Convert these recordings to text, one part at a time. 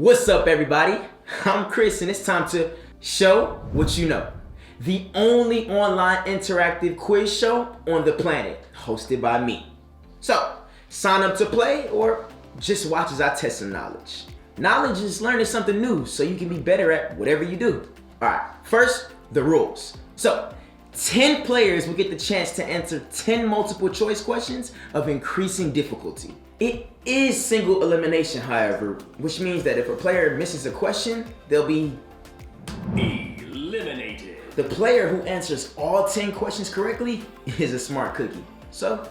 What's up, everybody? I'm Chris, and it's time to Show What You Know, the only online interactive quiz show on the planet, hosted by me. So, sign up to play or just watch as I test some knowledge. Knowledge is learning something new so you can be better at whatever you do. Alright, first, the rules. So, 10 players will get the chance to answer 10 multiple choice questions of increasing difficulty. It is single elimination, however, which means that if a player misses a question, they'll be eliminated. The player who answers all 10 questions correctly is a smart cookie. So,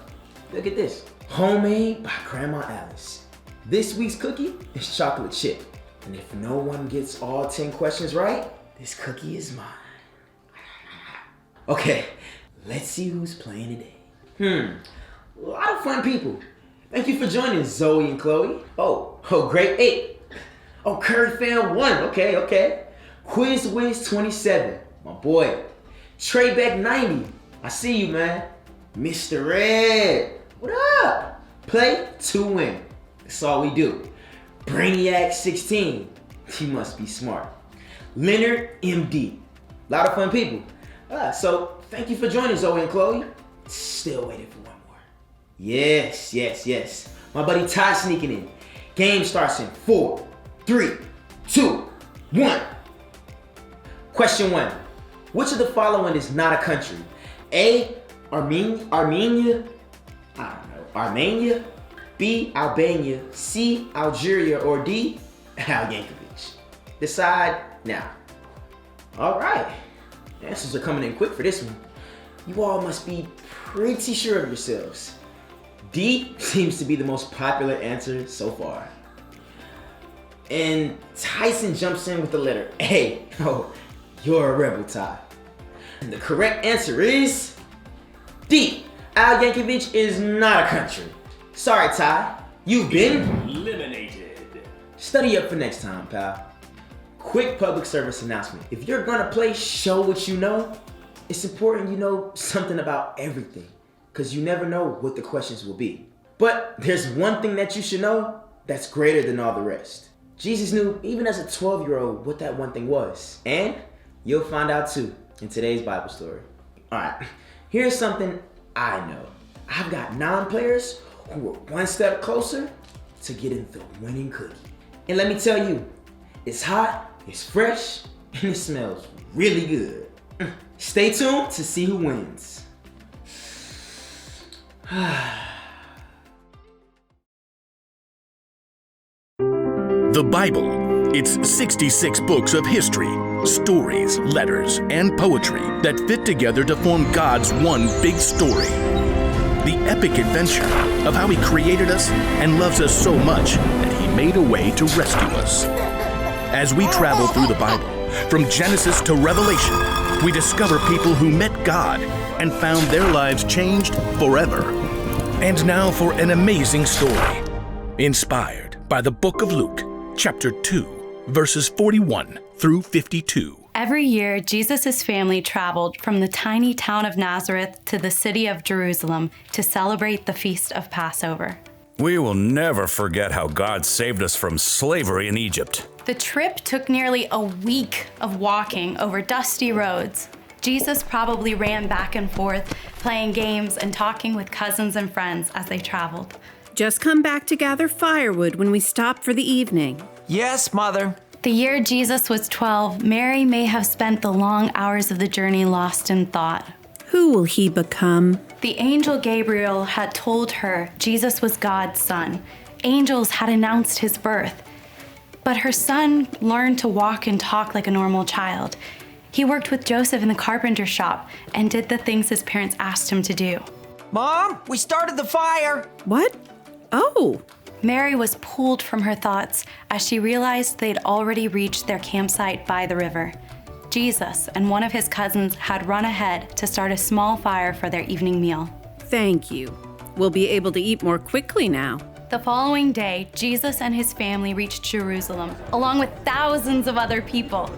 look at this. Homemade by Grandma Alice. This week's cookie is chocolate chip. And if no one gets all 10 questions right, this cookie is mine. Okay, let's see who's playing today. A lot of fun people. Thank you for joining, Zoe and Chloe. Oh, great 8. Oh, Curry Fan 1, okay. Quiz Wiz 27, my boy. Treybeck 90, I see you, man. Mr. Red, what up? Play to win, that's all we do. Brainiac 16, he must be smart. Leonard MD, a lot of fun people. So thank you for joining, Zoe and Chloe. Still waiting for one more. Yes. My buddy Ty sneaking in. Game starts in 4, 3, 2, 1. Question 1. Which of the following is not a country? A, Armenia, Armenia. B, Albania. C, Algeria. Or D, Al Yankovic. Decide now. All right. Answers are coming in quick for this one. You all must be pretty sure of yourselves. D seems to be the most popular answer so far. And Tyson jumps in with the letter A. Oh, you're a rebel, Ty. And the correct answer is D. Al Yankovic is not a country. Sorry, Ty. You've been eliminated. Study up for next time, pal. Quick public service announcement. If you're gonna play Show What You Know, it's important you know something about everything, because you never know what the questions will be. But there's one thing that you should know that's greater than all the rest. Jesus knew, even as a 12-year-old, what that one thing was. And you'll find out too in today's Bible story. Alright, here's something I know. I've got 9 players who are one step closer to getting the winning cookie. And let me tell you, it's hot, it's fresh, and it smells really good. Stay tuned to see who wins. The Bible. It's 66 books of history, stories, letters, and poetry that fit together to form God's one big story. The epic adventure of how He created us and loves us so much that He made a way to rescue us. As we travel through the Bible, from Genesis to Revelation, we discover people who met God and found their lives changed forever. And now for an amazing story, inspired by the book of Luke, chapter 2, verses 41 through 52. Every year, Jesus' family traveled from the tiny town of Nazareth to the city of Jerusalem to celebrate the feast of Passover. We will never forget how God saved us from slavery in Egypt. The trip took nearly a week of walking over dusty roads. Jesus probably ran back and forth, playing games and talking with cousins and friends as they traveled. Just come back to gather firewood when we stop for the evening. Yes, Mother. The year Jesus was 12, Mary may have spent the long hours of the journey lost in thought. Who will he become? The angel Gabriel had told her Jesus was God's son. Angels had announced his birth. But her son learned to walk and talk like a normal child. He worked with Joseph in the carpenter shop and did the things his parents asked him to do. Mom, we started the fire. What? Oh. Mary was pulled from her thoughts as she realized they'd already reached their campsite by the river. Jesus and one of his cousins had run ahead to start a small fire for their evening meal. Thank you. We'll be able to eat more quickly now. The following day, Jesus and his family reached Jerusalem, along with thousands of other people.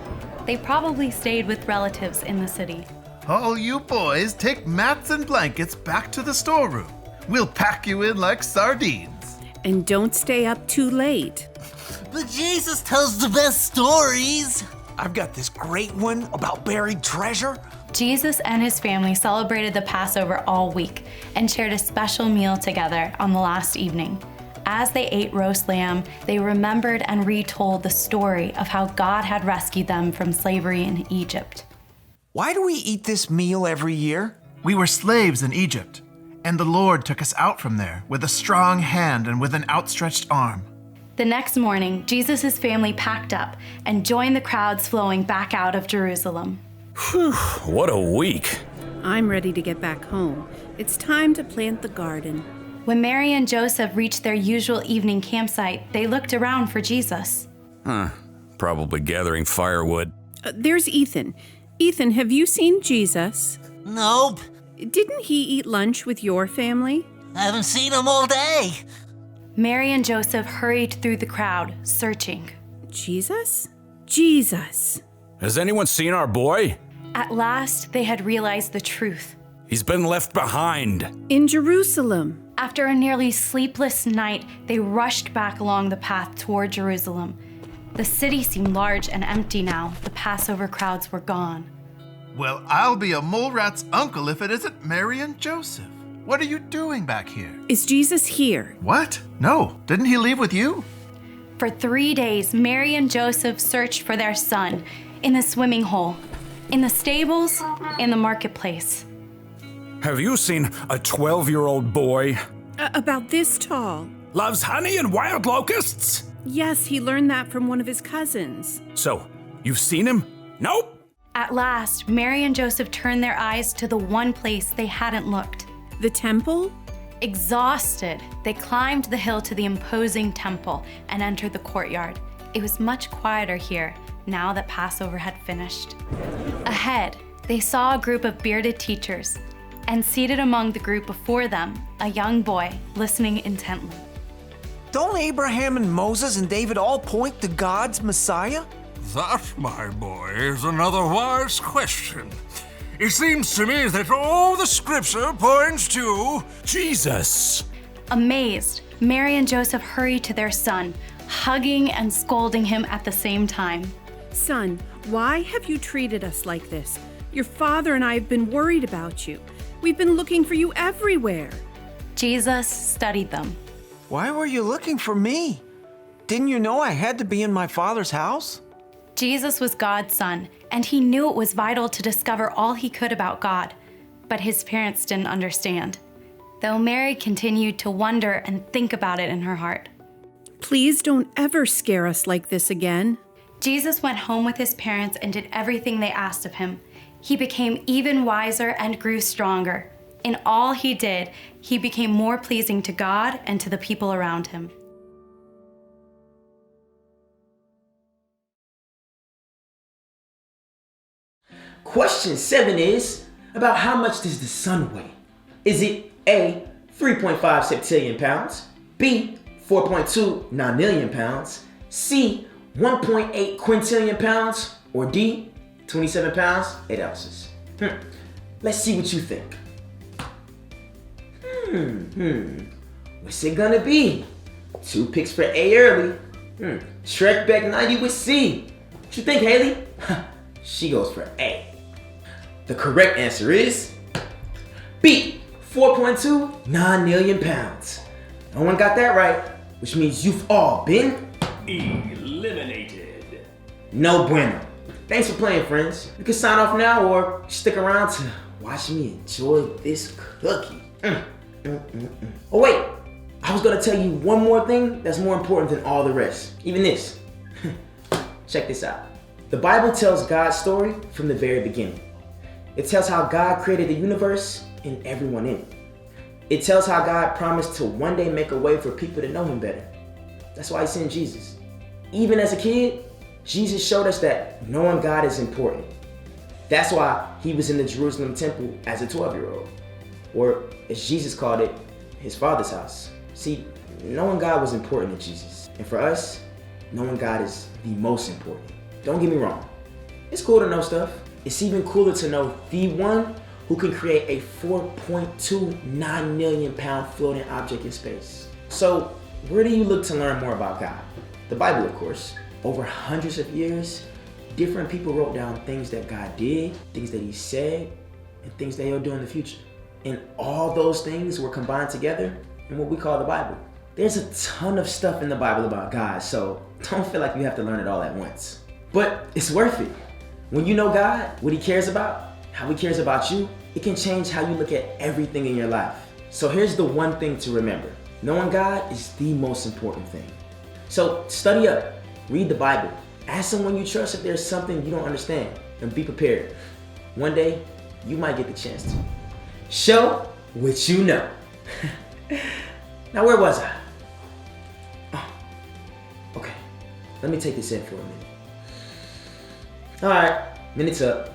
They probably stayed with relatives in the city. All you boys take mats and blankets back to the storeroom. We'll pack you in like sardines. And don't stay up too late. But Jesus tells the best stories. I've got this great one about buried treasure. Jesus and his family celebrated the Passover all week and shared a special meal together on the last evening. As they ate roast lamb, they remembered and retold the story of how God had rescued them from slavery in Egypt. Why do we eat this meal every year? We were slaves in Egypt, and the Lord took us out from there with a strong hand and with an outstretched arm. The next morning, Jesus' family packed up and joined the crowds flowing back out of Jerusalem. Whew, what a week. I'm ready to get back home. It's time to plant the garden. When Mary and Joseph reached their usual evening campsite, they looked around for Jesus. Probably gathering firewood. There's Ethan. Ethan, have you seen Jesus? Nope. Didn't he eat lunch with your family? I haven't seen him all day. Mary and Joseph hurried through the crowd, searching. Jesus? Jesus. Has anyone seen our boy? At last, they had realized the truth. He's been left behind. In Jerusalem. After a nearly sleepless night, they rushed back along the path toward Jerusalem. The city seemed large and empty now. The Passover crowds were gone. Well, I'll be a mole rat's uncle if it isn't Mary and Joseph. What are you doing back here? Is Jesus here? What? No, didn't he leave with you? For 3 days, Mary and Joseph searched for their son in the swimming hole, in the stables, in the marketplace. Have you seen a 12-year-old boy? About this tall. Loves honey and wild locusts? Yes, he learned that from one of his cousins. So, you've seen him? Nope. At last, Mary and Joseph turned their eyes to the one place they hadn't looked. The temple? Exhausted, they climbed the hill to the imposing temple and entered the courtyard. It was much quieter here, now that Passover had finished. Ahead, they saw a group of bearded teachers, and seated among the group before them, a young boy listening intently. Don't Abraham and Moses and David all point to God's Messiah? That, my boy, is another wise question. It seems to me that all the scripture points to Jesus. Amazed, Mary and Joseph hurried to their son, hugging and scolding him at the same time. Son, why have you treated us like this? Your father and I have been worried about you. We've been looking for you everywhere. Jesus studied them. Why were you looking for me? Didn't you know I had to be in my Father's house? Jesus was God's son, and he knew it was vital to discover all he could about God. But his parents didn't understand, though Mary continued to wonder and think about it in her heart. Please don't ever scare us like this again. Jesus went home with his parents and did everything they asked of him. He became even wiser and grew stronger. In all he did, he became more pleasing to God and to the people around him. Question 7 is about how much does the sun weigh? Is it A, 3.5 septillion pounds, B, 4.2 nonillion pounds, C, 1.8 quintillion pounds, or D, 27 pounds, 8 ounces? Let's see what you think. What's it gonna be? 2 picks for A early. Shrek back 90 with C. What you think, Haley? She goes for A. The correct answer is B, 4.2 nonillion pounds. No one got that right, which means you've all been eliminated. No bueno. Thanks for playing, friends. You can sign off now or stick around to watch me enjoy this cookie. Oh wait, I was gonna tell you one more thing that's more important than all the rest. Even this. Check this out. The Bible tells God's story from the very beginning. It tells how God created the universe and everyone in it. It tells how God promised to one day make a way for people to know him better. That's why he sent Jesus. Even as a kid, Jesus showed us that knowing God is important. That's why he was in the Jerusalem temple as a 12-year-old. Or as Jesus called it, his father's house. See, knowing God was important to Jesus. And for us, knowing God is the most important. Don't get me wrong. It's cool to know stuff. It's even cooler to know the one who can create a 4.29 million pound floating object in space. So, where do you look to learn more about God? The Bible, of course. Over hundreds of years, different people wrote down things that God did, things that he said, and things that he'll do in the future. And all those things were combined together in what we call the Bible. There's a ton of stuff in the Bible about God, so don't feel like you have to learn it all at once. But it's worth it. When you know God, what he cares about, how he cares about you, it can change how you look at everything in your life. So here's the one thing to remember. Knowing God is the most important thing. So study up, read the Bible, ask someone you trust if there's something you don't understand, and be prepared. One day, you might get the chance to show what you know. Now, where was I? Oh, okay, let me take this in for a minute. All right, minute's up.